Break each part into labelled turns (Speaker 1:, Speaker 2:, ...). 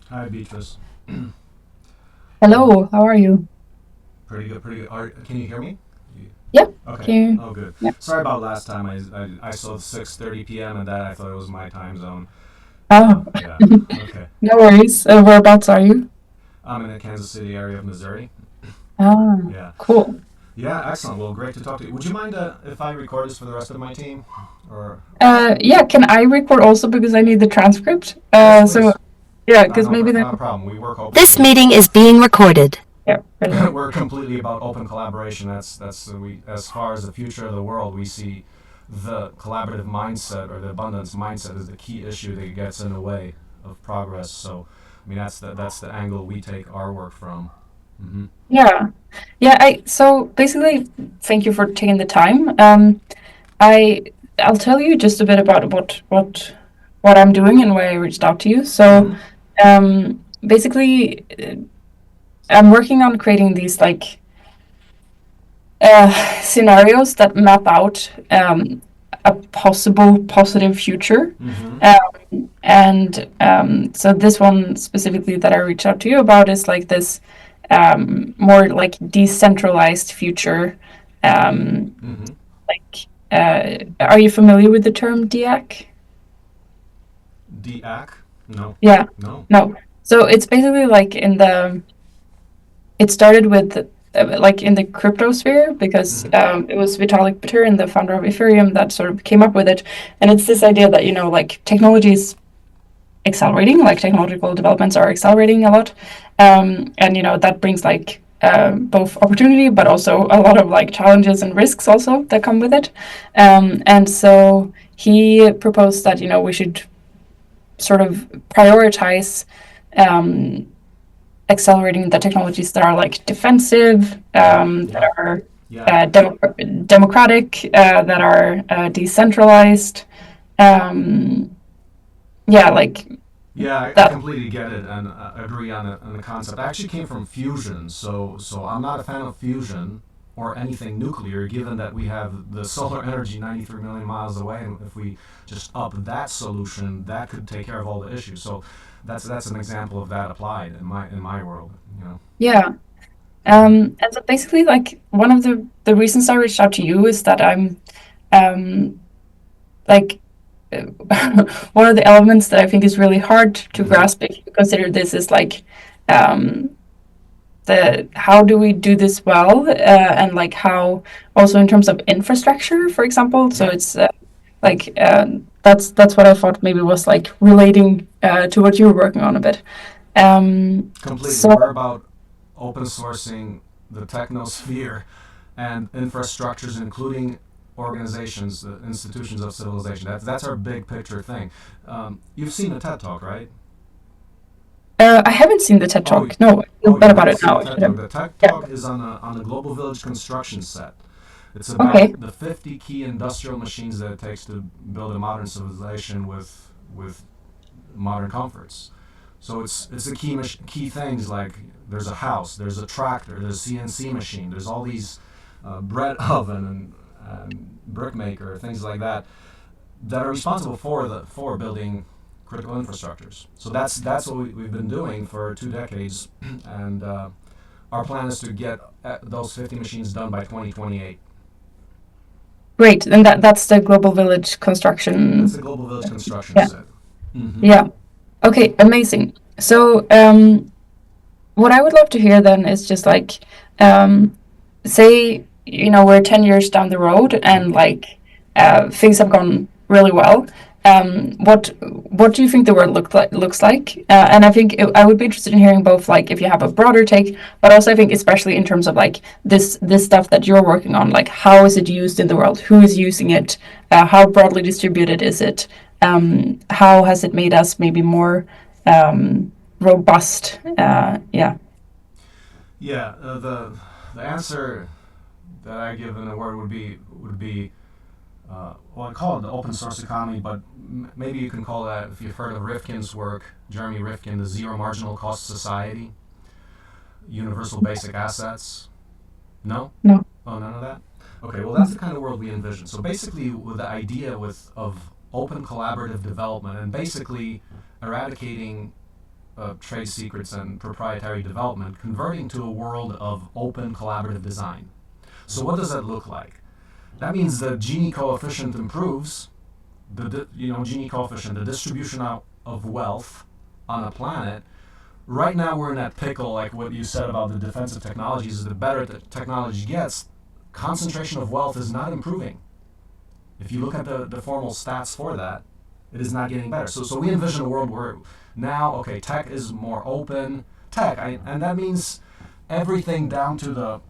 Speaker 1: Hi, Beatrice.
Speaker 2: Hello, how are you?
Speaker 1: Pretty good, pretty good. Can you hear me? You-
Speaker 2: Yep.
Speaker 1: Okay.
Speaker 2: Can you?
Speaker 1: Oh, good.
Speaker 2: Yep.
Speaker 1: Sorry about last time. I saw 6:30 p.m. and that I thought it was my time zone.
Speaker 2: Oh,
Speaker 1: Yeah. Okay.
Speaker 2: no worries. Whereabouts are you?
Speaker 1: I'm in the Kansas City area of Missouri.
Speaker 2: Ah,
Speaker 1: Yeah.
Speaker 2: cool.
Speaker 1: Yeah. Excellent. Well, great to talk to you. Would you mind if I record this for the rest of my team? Or
Speaker 2: Yeah, can I record also because I need the transcript?
Speaker 1: yes,
Speaker 2: So
Speaker 1: please.
Speaker 2: yeah, because maybe then.
Speaker 1: Not a problem. We work
Speaker 3: This
Speaker 1: openly.
Speaker 3: meeting is being recorded.
Speaker 2: Yeah, brilliant.
Speaker 1: We're completely about open collaboration. That's we as far as the future of the world, we see the collaborative mindset or the abundance mindset is the key issue that gets in the way of progress. So, I mean, that's the angle we take our work from. Hmm.
Speaker 2: Yeah, yeah. I so basically, thank you for taking the time. I I'll tell you just a bit about what I'm doing and why I reached out to you. So,
Speaker 1: Hmm.
Speaker 2: basically, I'm working on creating these like scenarios that map out a possible positive future.
Speaker 1: Hmm.
Speaker 2: And so this one specifically that I reached out to you about is like this more like decentralized future. Um,
Speaker 1: Hmm.
Speaker 2: are you familiar with the term DAC?
Speaker 1: DAC? No.
Speaker 2: Yeah,
Speaker 1: No.
Speaker 2: no. So it's basically like it started with like in the crypto sphere because
Speaker 1: Hmm.
Speaker 2: it was Vitalik Buterin, the founder of Ethereum, that sort of came up with it. And it's this idea that like technology is accelerating, like technological developments are accelerating a lot, and that brings like both opportunity but also a lot of like challenges and risks also that come with it. And so he proposed that we should sort of prioritize. Um, Accelerating the technologies that are like defensive,
Speaker 1: Yeah.
Speaker 2: that
Speaker 1: Yeah.
Speaker 2: are
Speaker 1: Yeah.
Speaker 2: democratic, that are decentralized. Um, yeah, like
Speaker 1: Yeah, I
Speaker 2: that.
Speaker 1: completely get it and agree on the concept. I actually came from fusion, so I'm not a fan of fusion or anything nuclear, given that we have the solar energy 93 million miles away, and if we just up that solution, that could take care of all the issues. So that's an example of that applied in my world. You know.
Speaker 2: Yeah.
Speaker 1: Hmm.
Speaker 2: And so basically, like one of the reasons I reached out to you is that I'm um, like one of the elements that I think is really hard to
Speaker 1: Hmm.
Speaker 2: grasp if you consider this is like um, the how do we do this well, and like how also in terms of infrastructure, for example. So
Speaker 1: Yeah,
Speaker 2: it's like that's what I thought maybe was like relating to what you were working on a bit.
Speaker 1: completely.
Speaker 2: So
Speaker 1: We're about open sourcing the technosphere and infrastructures, including organizations, institutions of civilization. That's our big picture thing. You've seen the TED Talk, right?
Speaker 2: I haven't seen the TED
Speaker 1: Oh,
Speaker 2: Talk. No, I feel
Speaker 1: oh, you
Speaker 2: bad about
Speaker 1: haven't
Speaker 2: it
Speaker 1: seen
Speaker 2: now.
Speaker 1: the
Speaker 2: I
Speaker 1: TED
Speaker 2: should
Speaker 1: Talk.
Speaker 2: have.
Speaker 1: The TED
Speaker 2: Yeah.
Speaker 1: Talk is on a global village construction set. It's about
Speaker 2: Okay.
Speaker 1: the 50 key industrial machines that it takes to build a modern civilization with modern comforts. So it's the key things like there's a house, there's a tractor, there's a CNC machine, there's all these bread oven and brick maker, things like that are responsible for building critical infrastructures. So that's what we've been doing for 2 decades, and our plan is to get those 50 machines done by 2028.
Speaker 2: Great. And that's the Global Village
Speaker 1: That's
Speaker 2: construction.
Speaker 1: the global village construction
Speaker 2: Yeah.
Speaker 1: set. Mm-hmm.
Speaker 2: Yeah. Okay. Amazing. So what I would love to hear then is just like, say, we're 10 years down the road
Speaker 1: Mm-hmm.
Speaker 2: and like things have gone really well. What do you think the world looks like? And I think I would be interested in hearing both, like if you have a broader take, but also I think especially in terms of like this stuff that you're working on, like how is it used in the world? Who is using it? How broadly distributed is it? How has it made us maybe more robust? Yeah.
Speaker 1: Yeah, the answer that I give in a word would be well, I call it the open source economy, but maybe you can call that, if you've heard of Rifkin's work, Jeremy Rifkin, the zero marginal cost society, universal basic assets. No?
Speaker 2: No.
Speaker 1: Oh, none of that? Okay, well, that's the kind of world we envision. So basically, with the idea of open collaborative development and basically eradicating trade secrets and proprietary development, converting to a world of open collaborative design. So what does that look like? That means the Gini coefficient improves, Gini coefficient, the distribution of wealth on a planet. Right now we're in that pickle, like what you said about the defensive technologies. The better the technology gets, concentration of wealth is not improving. If you look at the formal stats for that, it is not getting better. So we envision a world where now, okay, tech is more open. And that means everything down to the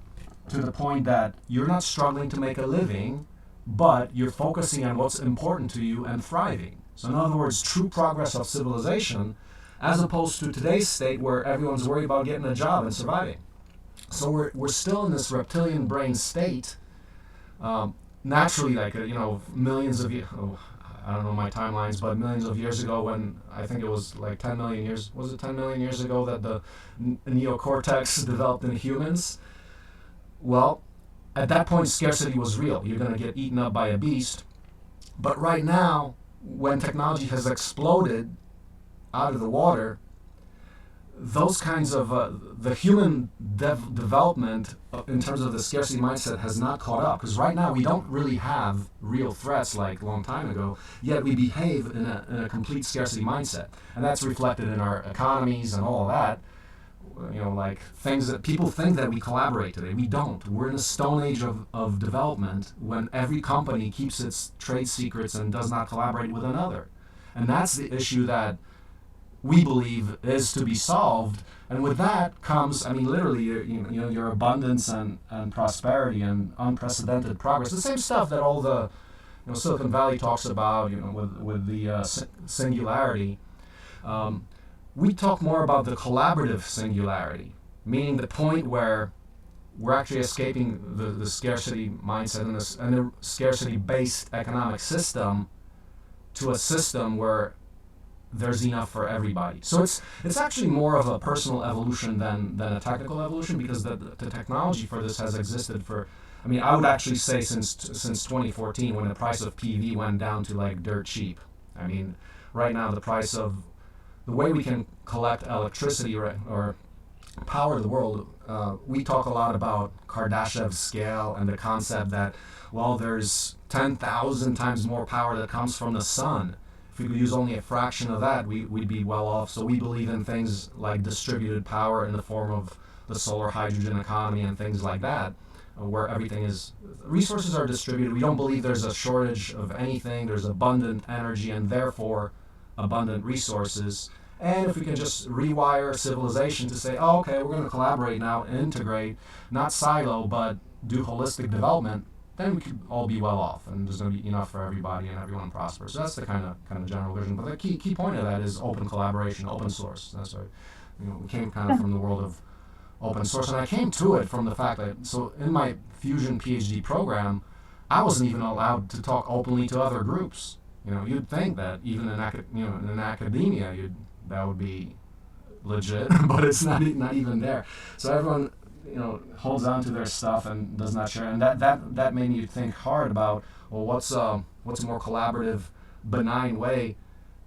Speaker 1: point that you're not struggling to make a living, but you're focusing on what's important to you and thriving. So in other words, true progress of civilization, as opposed to today's state where everyone's worried about getting a job and surviving. So we're still in this reptilian brain state. Naturally, like millions of years. I don't know my timelines, but millions of years ago, when I think it was like 10 million years. Was it 10 million years ago that the neocortex developed in humans? Well, at that point, scarcity was real. You're going to get eaten up by a beast. But right now, when technology has exploded out of the water, those kinds of the human development in terms of the scarcity mindset has not caught up, because right now we don't really have real threats like a long time ago, yet we behave in a complete scarcity mindset, and that's reflected in our economies and all of that. Like things that people think that we collaborate today. We don't. We're in a stone age of development when every company keeps its trade secrets and does not collaborate with another. And that's the issue that we believe is to be solved. And with that comes, literally, your abundance and prosperity and unprecedented progress. The same stuff that all the Silicon Valley talks about, with the singularity. We talk more about the collaborative singularity, meaning the point where we're actually escaping the scarcity mindset and the scarcity-based economic system to a system where there's enough for everybody. So it's actually more of a personal evolution than a technical evolution, because the technology for this has existed for, I would actually say since 2014, when the price of PV went down to like dirt cheap. Right now the price of the way we can collect electricity or power the world, we talk a lot about Kardashev's scale and the concept that, well, there's 10,000 times more power that comes from the sun. If we could use only a fraction of that, we'd be well off. So we believe in things like distributed power in the form of the solar hydrogen economy and things like that, where resources are distributed. We don't believe there's a shortage of anything. There's abundant energy and therefore abundant resources. And if we can just rewire civilization to say, oh, okay, we're going to collaborate now and integrate, not silo, but do holistic development, then we could all be well off, and there's going to be enough for everybody and everyone prospers. So that's the kind of general vision. But the key point of that is open collaboration, open source. That's right. We came kind of from the world of open source, and I came to it from the fact that, so in my Fusion PhD program, I wasn't even allowed to talk openly to other groups. You'd think that even in academia, that would be legit, but it's not even there. So everyone holds on to their stuff and does not share, and that made me think hard about, well, what's a more collaborative, benign way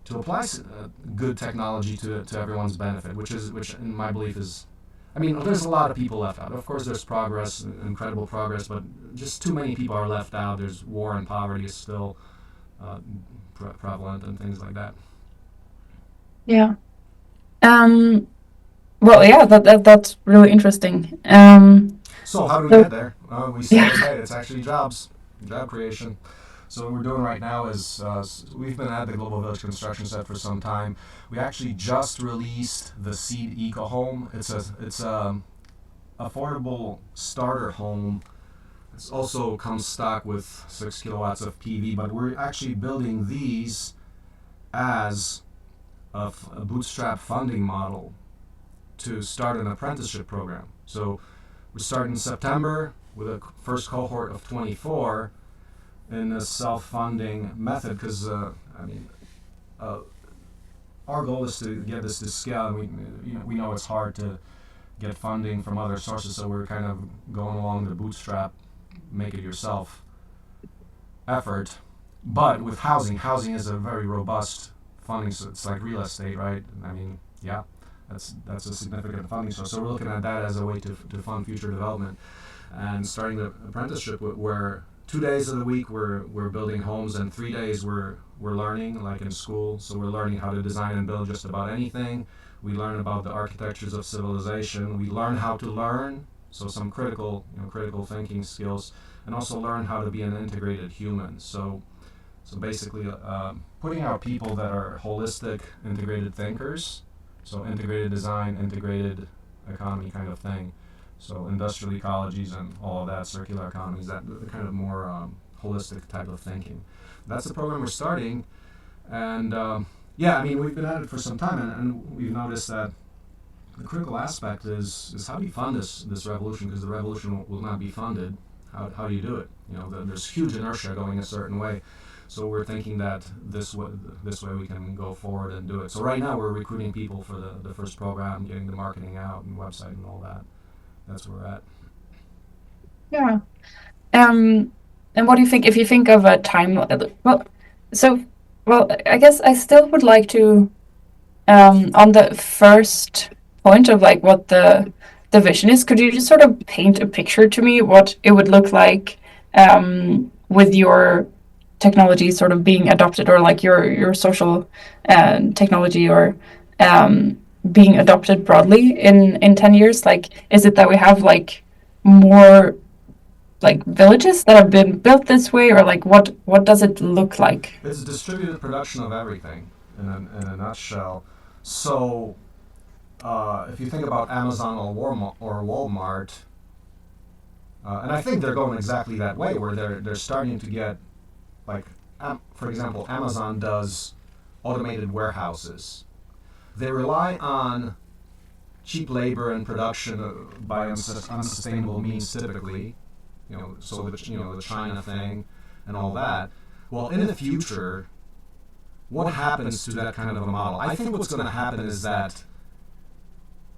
Speaker 1: to apply good technology to everyone's benefit, which in my belief is, there's a lot of people left out. Of course, there's progress, incredible progress, but just too many people are left out. There's war and poverty is still prevalent and things like that.
Speaker 2: Yeah. Well, yeah, that's really interesting.
Speaker 1: So how do we get there? We said, okay, it's actually job creation. So what we're doing right now is we've been at the Global Village Construction Set for some time. We actually just released the Seed Eco Home. It's a affordable starter home. It also comes stock with 6 kilowatts of PV, but we're actually building these as a bootstrap funding model to start an apprenticeship program. So we're starting in September with a first cohort of 24 in a self-funding method, because our goal is to get this to scale. And we know it's hard to get funding from other sources, so we're kind of going along the bootstrap, make it yourself effort. But with housing is a very robust funding, so it's like real estate, right? That's a significant funding source. So we're looking at that as a way to fund future development, and starting the apprenticeship where 2 days of the week we're building homes, and 3 days we're learning, like in school. So we're learning how to design and build just about anything. We learn about the architectures of civilization. We learn how to learn, so some critical thinking skills, and also learn how to be an integrated human. So basically, putting out people that are holistic, integrated thinkers. So integrated design, integrated economy kind of thing. So industrial ecologies and all of that, circular economies, that the kind of more holistic type of thinking. That's the program we're starting, and yeah, I mean, we've been at it for some time, and we've noticed that the critical aspect is how do you fund this revolution? Because the revolution will not be funded. How do you do it? There's huge inertia going a certain way. So we're thinking that this way we can go forward and do it. So right now we're recruiting people for the first program, getting the marketing out and website and all that. That's where we're at.
Speaker 2: Yeah. And what do you think if you think of a time? I guess I still would like to on the first point of like what the vision is. Could you just sort of paint a picture to me what it would look like with your technology sort of being adopted, or like your social technology, or being adopted broadly in 10 years? Like, is it that we have like more like villages that have been built this way, or like what does it look like?
Speaker 1: It's distributed production of everything in a nutshell. So if you think about Amazon or Walmart, and I think they're going exactly that way, where they're starting to get, like, for example, Amazon does automated warehouses. They rely on cheap labor and production by unsustainable means, typically. So the China thing and all that. Well, in the future, what happens to that kind of a model? I think what's going to happen is that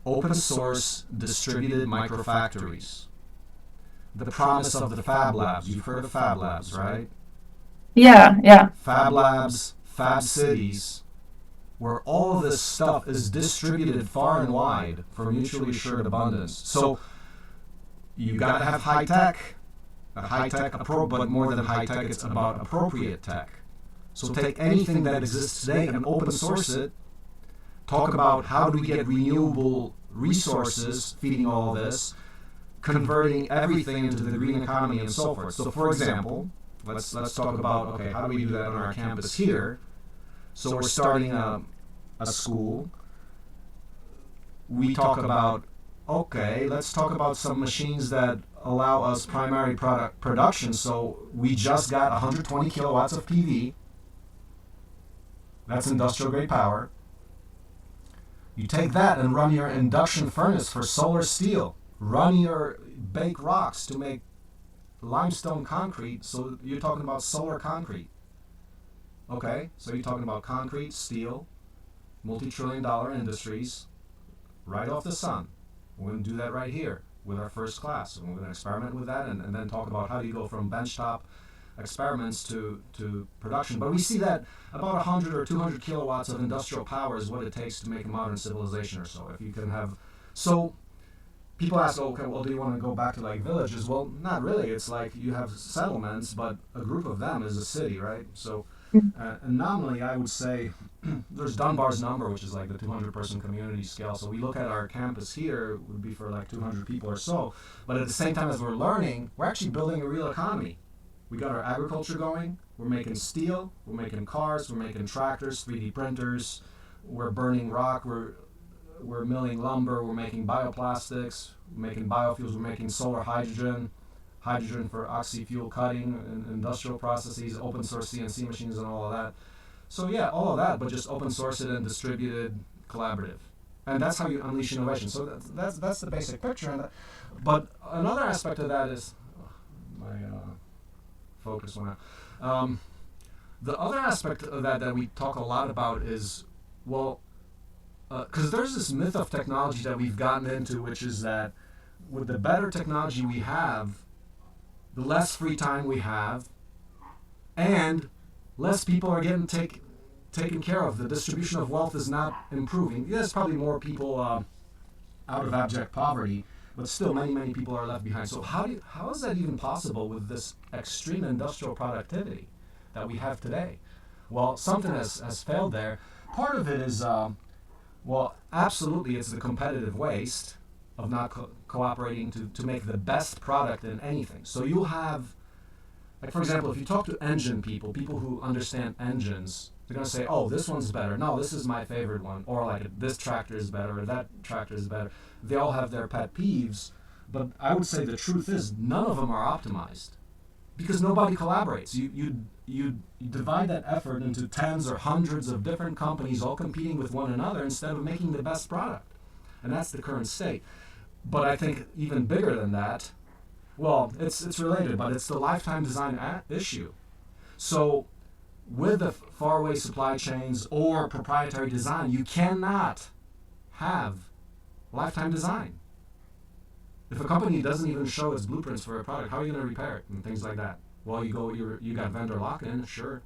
Speaker 1: open source distributed microfactories, the promise of the Fab Labs. You've heard of Fab Labs, right?
Speaker 2: Yeah.
Speaker 1: Fab Labs, Fab Cities, where all of this stuff is distributed far and wide for mutually assured abundance. So you got to have high tech, but more than high tech, it's about appropriate tech. So take anything that exists today and open source it. Talk about how do we get renewable resources feeding all of this, converting everything into the green economy and so forth. So for example, let's talk about, okay, how do we do that on our campus here? So we're starting a school. We talk about, okay, let's talk about some machines that allow us primary product production. So we just got 120 kilowatts of PV. That's industrial grade power. You take that and run your induction furnace for solar steel. Run your bake rocks to make limestone concrete. So you're talking about solar concrete. Okay, so you're talking about concrete, steel, multi-trillion-dollar industries, right off the sun. We're going to do that right here with our first class. And we're going to experiment with that and then talk about how do you go from benchtop experiments to production. But we see that about 100 or 200 kilowatts of industrial power is what it takes to make a modern civilization or so. If you can have... So people ask, okay, well, do you want to go back to like villages? Well, not really. It's like you have settlements, but a group of them is a city, right? So and nominally, I would say there's Dunbar's number, which is like the 200-person community scale. So we look at our campus here, it would be for like 200 people or so. But at the same time as we're learning, we're actually building a real economy. We got our agriculture going. We're making steel. We're making cars. We're making tractors, 3D printers. We're burning rock. We're milling lumber. We're making bioplastics. We're making biofuels. We're making solar hydrogen for oxy-fuel cutting and industrial processes, open source CNC machines and all of that. So yeah, all of that, but just open source it and distributed, collaborative. And that's how you unleash innovation. So that's the basic picture. But another aspect of that is, my focus went out. The other aspect of that we talk a lot about is, well, because there's this myth of technology that we've gotten into, which is that with the better technology we have, the less free time we have, and less people are getting taken care of. The distribution of wealth is not improving. There's probably more people out of abject poverty, but still many people are left behind. So how is that even possible with this extreme industrial productivity that we have today? Well, something has failed there. Part of it is, well, absolutely, it's the competitive waste of not cooperating to make the best product in anything. So you'll have, like, for example, if you talk to engine people who understand engines, they're going to say, oh, this one's better. No, this is my favorite one. Or like, this tractor is better, or that tractor is better. They all have their pet peeves. But I would say the truth is none of them are optimized because nobody collaborates. You divide that effort into tens or hundreds of different companies all competing with one another instead of making the best product. And that's the current state. But I think even bigger than that, well, it's related, but it's the lifetime design issue. So with the faraway supply chains or proprietary design, you cannot have lifetime design. If a company doesn't even show its blueprints for a product, how are you going to repair it and things like that? Well, you got vendor lock-in, sure,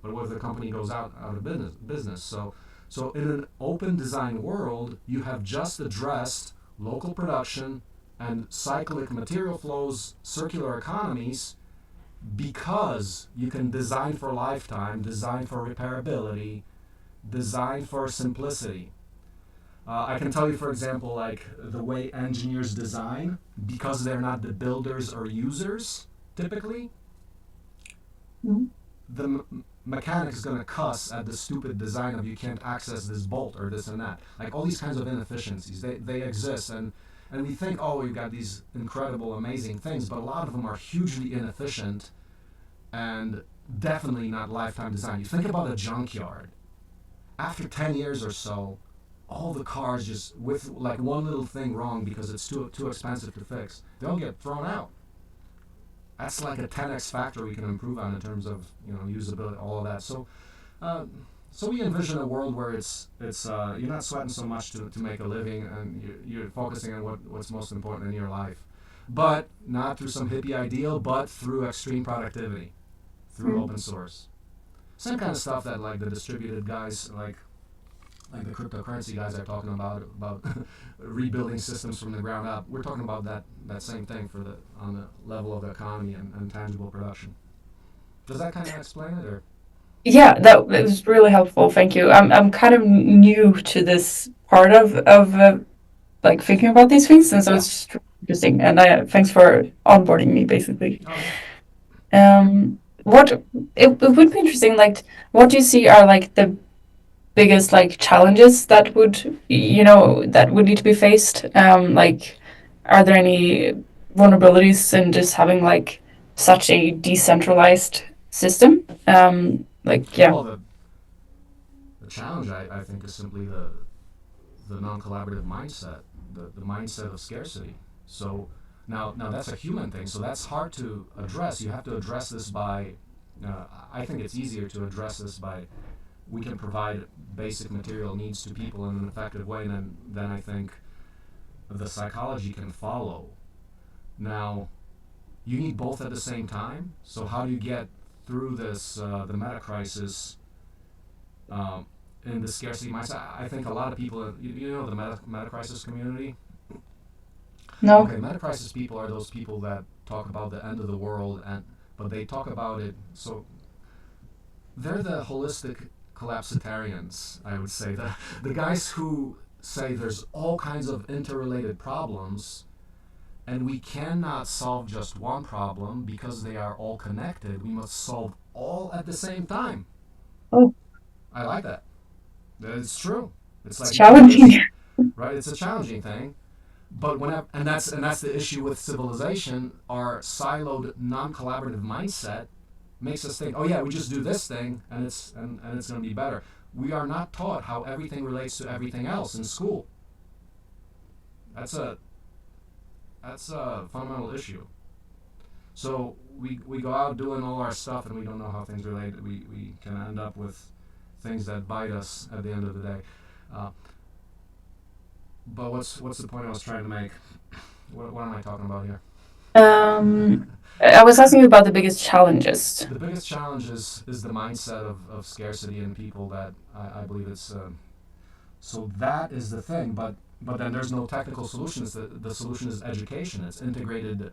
Speaker 1: but what if the company goes out of business? So in an open design world, you have just addressed local production and cyclic material flows, circular economies, because you can design for lifetime, design for repairability, design for simplicity. I can tell you, for example, like the way engineers design, because they're not the builders or users, typically, the mechanic is going to cuss at the stupid design of you can't access this bolt or this and that. Like all these kinds of inefficiencies, they exist. And we think, oh, we've got these incredible, amazing things, but a lot of them are hugely inefficient and definitely not lifetime design. You think about a junkyard. After 10 years or so, all the cars just with like one little thing wrong because it's too expensive to fix, they'll get thrown out. That's like a 10x factor we can improve on in terms of usability, all of that. So we envision a world where it's you're not sweating so much to make a living and you're focusing on what's most important in your life, but not through some hippie ideal, but through extreme productivity, through open source. Same kind of stuff that like the distributed guys like the cryptocurrency guys are talking about rebuilding systems from the ground up. We're talking about that same thing on the level of the economy and tangible production. Does that kind of explain it, or?
Speaker 2: Yeah, that was really helpful. Thank you. I'm kind of new to this part of like thinking about these things, and so
Speaker 1: Yeah.
Speaker 2: it's just really interesting. And I thanks for onboarding me, basically.
Speaker 1: Oh yeah.
Speaker 2: What it would be interesting. Like, what do you see are like the biggest like challenges that would need to be faced? Like, are there any vulnerabilities in just having like such a decentralized system? Like, yeah.
Speaker 1: Well, the challenge I think is simply the non-collaborative mindset, the mindset of scarcity. So now that's a human thing. So that's hard to address. You have to address this by. I think it's easier to address this by we can provide basic material needs to people in an effective way, and then I think the psychology can follow. Now, you need both at the same time. So how do you get through this the meta crisis in the scarcity mindset? I think a lot of people, you know, the meta crisis community.
Speaker 2: No.
Speaker 1: Okay, meta crisis people are those people that talk about the end of the world, but they talk about it. So they're the holistic collapsitarians, I would say. The guys who say there's all kinds of interrelated problems and we cannot solve just one problem because they are all connected. We must solve all at the same time.
Speaker 2: Oh,
Speaker 1: I like that. It's true. It's
Speaker 2: it's
Speaker 1: like
Speaker 2: challenging.
Speaker 1: right? It's a challenging thing. But and that's the issue with civilization. Our siloed, non-collaborative mindset makes us think, oh yeah, we just do this thing and it's going to be better. We are not taught how everything relates to everything else in school. That's a fundamental issue. So we go out doing all our stuff and we don't know how things relate. We can end up with things that bite us at the end of the day. But what's the point I was trying to make? What am I talking about here?
Speaker 2: Um, I was asking you about the biggest challenges.
Speaker 1: The biggest challenge is the mindset of scarcity in people that I believe it's so that is the thing, but then there's no technical solutions. The solution is education. It's integrated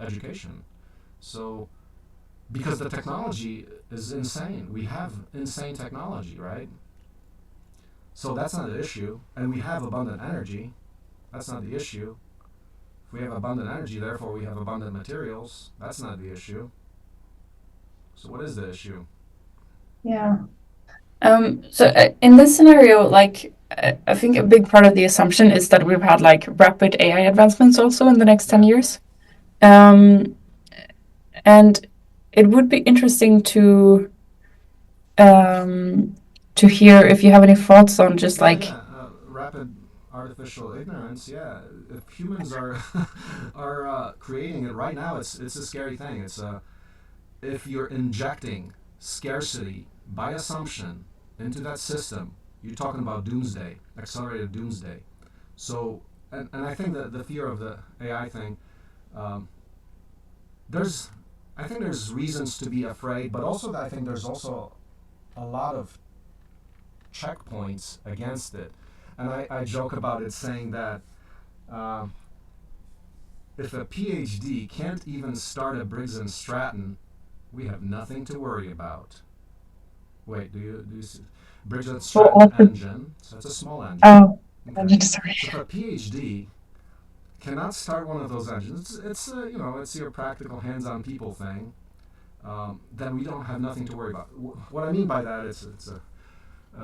Speaker 1: education. So because the technology is insane, we have insane technology, right? So that's not the issue, and we have abundant energy. That's not the issue. If we have abundant energy, therefore we have abundant materials. That's not the issue. So what is the issue?
Speaker 2: Yeah. So in this scenario, like I think a big part of the assumption is that we've had like rapid AI advancements also in the next 10
Speaker 1: Yeah.
Speaker 2: years. Um, and it would be interesting um, to hear if you have any thoughts on just
Speaker 1: Yeah,
Speaker 2: like,
Speaker 1: yeah. Rapid artificial ignorance. Yeah, if humans are are creating it right now, it's a scary thing. It's if you're injecting scarcity by assumption into that system, you're talking about doomsday, accelerated doomsday. So, and I think that the fear of the AI thing, um, there's, I think there's reasons to be afraid, but also I think there's also a lot of checkpoints against it. And I joke about it saying that um, if a PhD can't even start a Briggs and Stratton, we have nothing to worry about. Wait, do you see? Briggs and
Speaker 2: well,
Speaker 1: Stratton engine, so it's a small engine.
Speaker 2: oh,
Speaker 1: Okay.
Speaker 2: sorry.
Speaker 1: So if a PhD cannot start one of those engines, it's it's your practical hands-on people thing. Then we don't have nothing to worry about. What I mean by that is it's a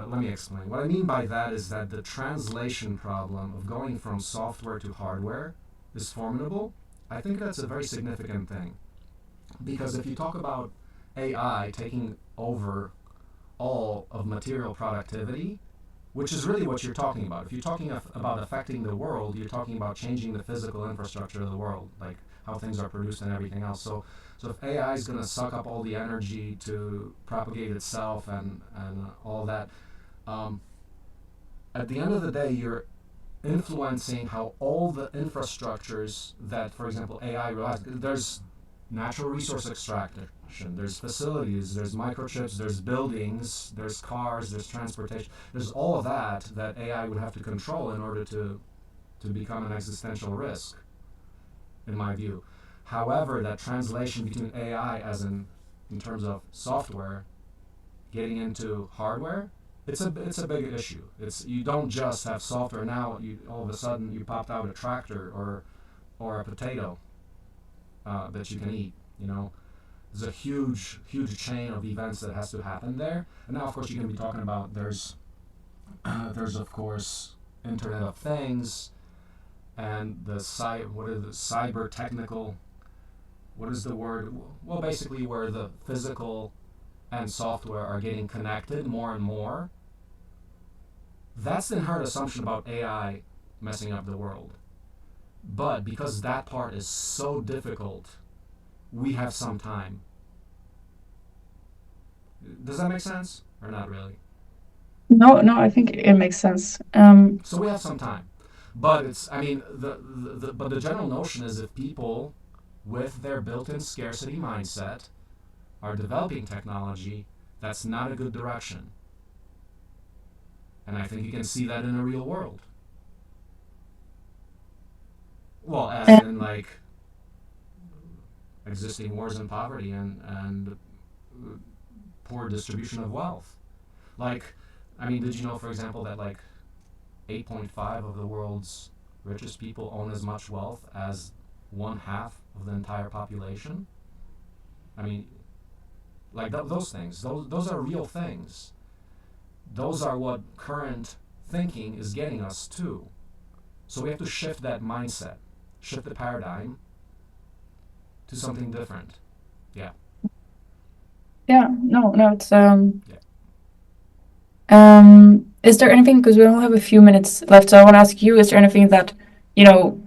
Speaker 1: let me explain. What I mean by that is that the translation problem of going from software to hardware is formidable. I think that's a very significant thing. Because if you talk about AI taking over all of material productivity, which is really what you're talking about. If you're talking about affecting the world, you're talking about changing the physical infrastructure of the world, like how things are produced and everything else. So if AI is going to suck up all the energy to propagate itself and all that, um, at the end of the day, you're influencing how all the infrastructures that, for example, AI relies. There's natural resource extraction. There's facilities. There's microchips. There's buildings. There's cars. There's transportation. There's all of that AI would have to control in order to become an existential risk, in my view. However, that translation between AI as in terms of software getting into hardware, it's a big issue. It's you don't just have software now. You all of a sudden you popped out a tractor or a potato that you can eat. You know, there's a huge chain of events that has to happen there. And now, of course, you can be talking about there's of course Internet of Things and what are the cyber technical, what is the word? Well, basically where the physical and software are getting connected more and more. That's the inherent assumption about AI messing up the world. But because that part is so difficult, we have some time. Does that make sense? Or not really?
Speaker 2: No, no, I think it makes sense.
Speaker 1: So we have some time. But I mean, but the general notion is if people with their built-in scarcity mindset are developing technology, that's not a good direction. And I think you can see that in the real world. Well, as
Speaker 2: uh,
Speaker 1: in like existing wars and poverty and poor distribution of wealth. Like, I mean, did you know, for example, that like 8.5 of the world's richest people own as much wealth as one half of the entire population? I mean, like those things, those are real things. Those are what current thinking is getting us to. So we have to shift that mindset, shift the paradigm to something different. Yeah.
Speaker 2: yeah, no, no, it's
Speaker 1: Yeah.
Speaker 2: is there anything, because we only have a few minutes left, so I want to ask you, is there anything that, you know,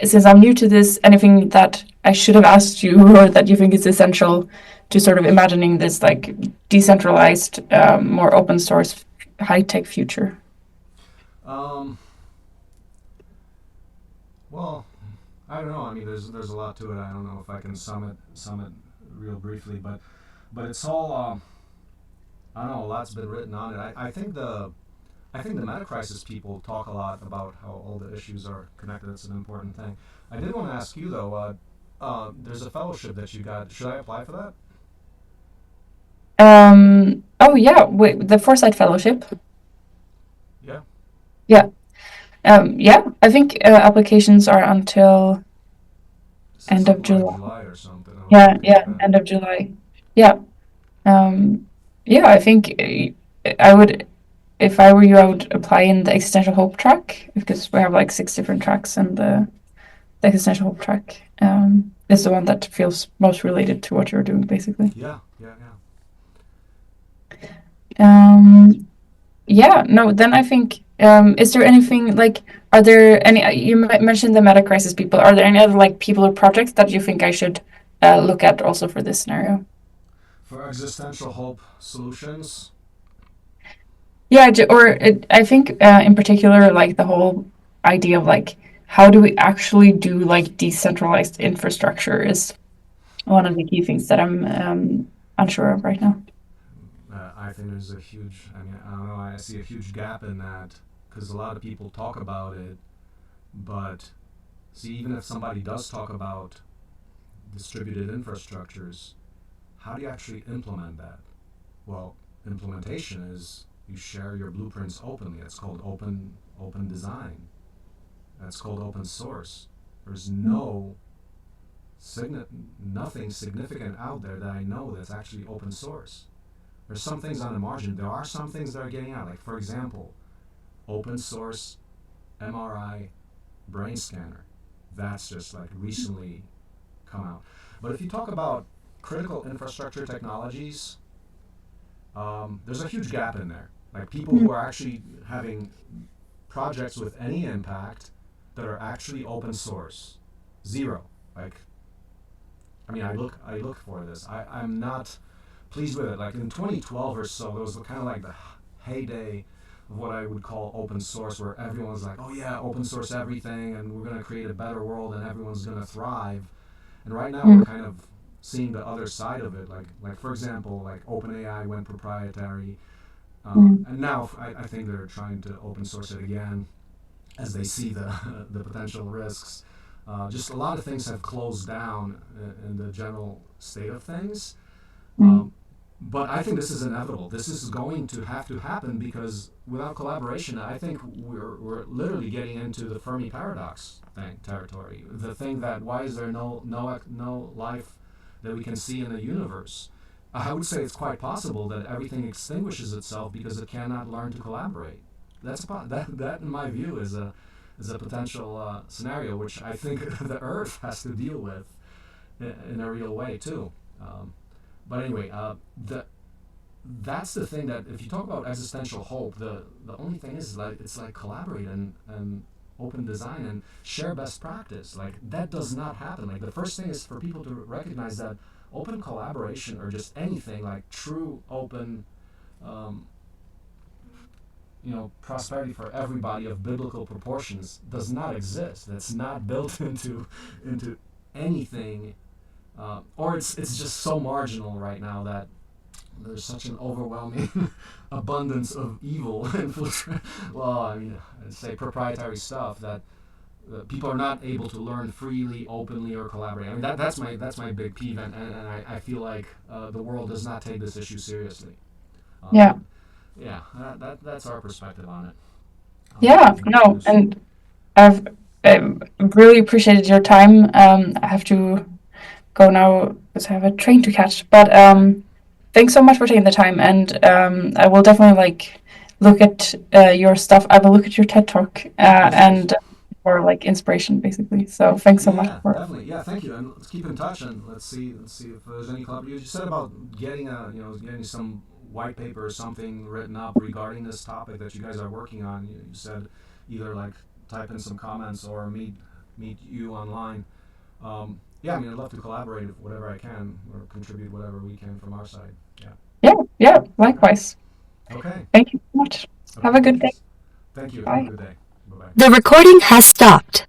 Speaker 2: since I'm new to this, anything that I should have asked you or that you think is essential to sort of imagining this like decentralized, more open source, high tech future?
Speaker 1: Um, well, I don't know. I mean, there's a lot to it. I don't know if I can sum it real briefly, but it's all. I don't know. A lot's been written on it. I think the meta crisis people talk a lot about how all the issues are connected. It's an important thing. I did want to ask you though. There's a fellowship that you got. Should I apply for that?
Speaker 2: Oh yeah, wait, the Foresight Fellowship.
Speaker 1: Yeah.
Speaker 2: Yeah. Yeah, I think applications are until
Speaker 1: It said
Speaker 2: end of
Speaker 1: something like
Speaker 2: July.
Speaker 1: July or something or
Speaker 2: Yeah,
Speaker 1: something like
Speaker 2: yeah,
Speaker 1: that.
Speaker 2: end of July. Yeah. Um, yeah, I think I would, if I were you, I would apply in the existential hope track because we have like 6 different tracks, and the existential hope track is the one that feels most related to what you're doing, basically.
Speaker 1: Yeah. Yeah. Yeah.
Speaker 2: Um, yeah, no, then I think, is there anything like, are there any, you mentioned the meta crisis people, are there any other like people or projects that you think I should look at also for this scenario?
Speaker 1: For existential hope solutions.
Speaker 2: Yeah, I think in particular, like the whole idea of like how do we actually do like decentralized infrastructure is one of the key things that I'm unsure of right now.
Speaker 1: I think there's a huge. I mean, I don't know. I see a huge gap in that because a lot of people talk about it, but see, even if somebody does talk about distributed infrastructures, how do you actually implement that? Well, implementation is you share your blueprints openly. It's called open design. That's called open source. There's signi- nothing significant out there that I know that's actually open source. There's some things on the margin. There are some things that are getting out. Like for example, open source MRI brain scanner. That's just like recently come out. But if you talk about critical infrastructure technologies, there's a huge gap in there. Like people who are actually having projects with any impact that are actually open source, zero. Like, I mean, I look for this. I'm not pleased with it. Like in 2012 or so, there was kind of like the heyday of what I would call open source, where everyone was like, "Oh yeah, open source everything, and we're going to create a better world, and everyone's going to thrive." And right now, we're
Speaker 2: Mm,
Speaker 1: kind of seeing the other side of it. Like for example, like OpenAI went proprietary,
Speaker 2: mm,
Speaker 1: and now I think they're trying to open source it again as they see the the potential risks. Just a lot of things have closed down in the general state of things.
Speaker 2: mm,
Speaker 1: Um, but I think this is inevitable. This is going to have to happen because without collaboration, I think we're literally getting into the Fermi paradox territory. The thing that why is there no life that we can see in the universe? I would say it's quite possible that everything extinguishes itself because it cannot learn to collaborate. That in my view is a potential scenario which I think the Earth has to deal with in a real way too. Um, but anyway, that's the thing that if you talk about existential hope, the only thing is like it's like collaborate and open design and share best practice. Like that does not happen. Like the first thing is for people to recognize that open collaboration or just anything like true open, um, prosperity for everybody of biblical proportions does not exist. That's not built into anything, or it's just so marginal right now that there's such an overwhelming abundance of evil infiltrate. Well, I mean, I'd say proprietary stuff that people are not able to learn freely, openly, or collaborate. I mean, that's my big peeve, and I feel like the world does not take this issue seriously.
Speaker 2: yeah,
Speaker 1: Um, yeah, that's our perspective on it.
Speaker 2: yeah,
Speaker 1: Anything
Speaker 2: no,
Speaker 1: loose?
Speaker 2: and I've really appreciated your time. I have to go now because I have a train to catch. But
Speaker 1: Okay.
Speaker 2: thanks so much for taking the time, and I will definitely like look at your stuff. I will look at your TED talk
Speaker 1: Okay.
Speaker 2: and for like inspiration, basically. So thanks so much
Speaker 1: Yeah,
Speaker 2: for.
Speaker 1: definitely. Yeah, thank you. And let's keep in touch and let's see if there's any club. You said about getting some white paper or something written up regarding this topic that you guys are working on. You said either like type in some comments or meet you online. Yeah, I mean, I'd love to collaborate with whatever I can or contribute whatever we can from our side. Yeah.
Speaker 2: Yeah, yeah,
Speaker 1: Okay.
Speaker 2: likewise.
Speaker 1: Okay.
Speaker 2: Thank you so much. Have
Speaker 1: Okay,
Speaker 2: a good day.
Speaker 1: Beatrice. Thank you. Have a
Speaker 2: Bye.
Speaker 1: good day. Bye bye.
Speaker 3: The recording has stopped.